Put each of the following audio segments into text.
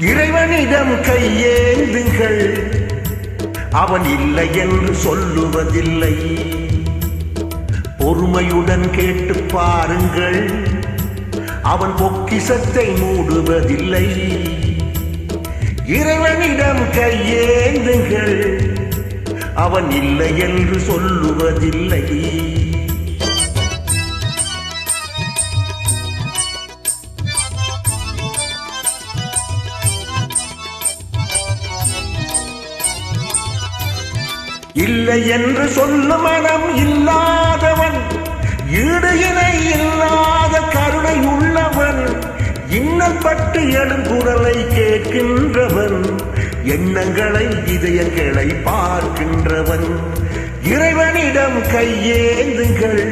இறைவனிடம் கையேந்துங்கள், அவன் இல்லை என்று சொல்லுவதில்லை. பொறுமையுடன் கேட்டு பாருங்கள், அவன் பொக்கிஷத்தை மூடுவதில்லை. இறைவனிடம் கையேந்துங்கள், அவன் இல்லை என்று சொல்லுவதில்லை. இல்லை என்று சொல்லும் மனம் இல்லாதவன், ஈடு இணை இல்லாத கருணை உள்ளவன், இன்னல் பட்டு எழும் குரலை கேட்கின்றவன், எண்ணங்களை இதயங்களை பார்க்கின்றவன். இறைவனிடம் கையேந்துங்கள்,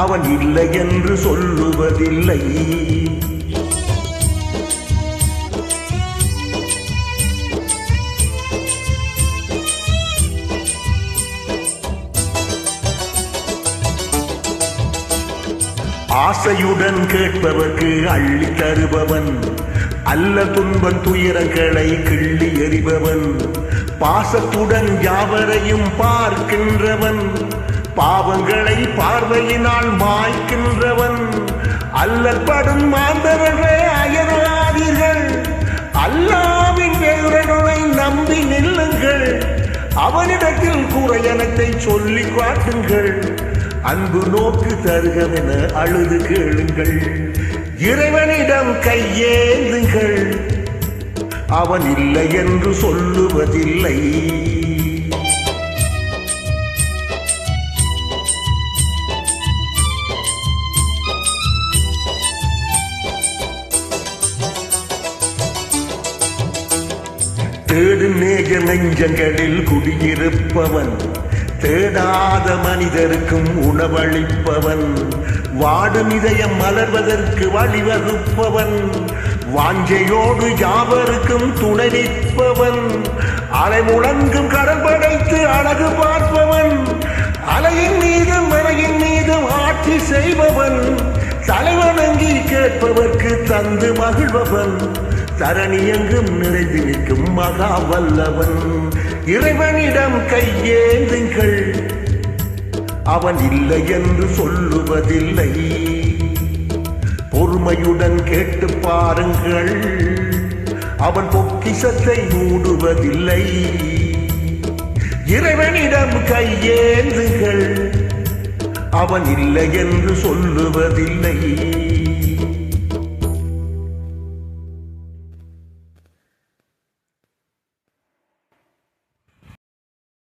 அவன் இல்லை என்று சொல்லுவதில்லை. ஆசையுடன் கேட்பவர்க்கு அள்ளி தருபவன், அல்ல துன்பம் துயரங்களை கிள்ளி எறிபவன், பாசத்துடன் யாவரையும் பார்க்கின்றவன், பாவங்களை பார்வையினால் மாய்க்கின்றவன். அல்லற்படும் மாந்தவர்களே அயராதீர்கள், அல்லாவின் பேரருளை நம்பி நில்லுங்கள், அவனிடத்தில் குறையனத்தை சொல்லி காட்டுங்கள், அன்பு நோக்கு தருகவென அழுது கேளுங்கள். இறைவனிடம் கையேந்துங்கள், அவன் இல்லை என்று சொல்லுவதில்லை. தேடு நேஜ நெஞ்சங்களில் குடியிருப்பவன், தேடாத மனிதருக்கும் உணவளிப்பவன், வாடும் இதயம் மலர்வதற்கு வழிவகுப்பவன், வாஞ்சையோடு யாவருக்கும் துணை நிற்பவன், அலை முழங்கும் கடல் படைத்து அழகு பார்ப்பவன், அலையின் மீதும் மலையின் மீதும் ஆட்சி செய்பவன், தலைவணங்கி கேட்பவர்க்கு தந்து மகிழ்பவன், தரணி எங்கும் நிறைந்து நிற்கும் மகா வல்லவன். இறைவனிடம் கையேந்துங்கள், அவன் இல்லை என்று சொல்லுவதில்லை. பொறுமையுடன் கேட்டு பாருங்கள், அவன் பொக்கிஷத்தை மூடுவதில்லை. இறைவனிடம் கையேந்துங்கள், அவன் இல்லை என்று சொல்லுவதில்லை.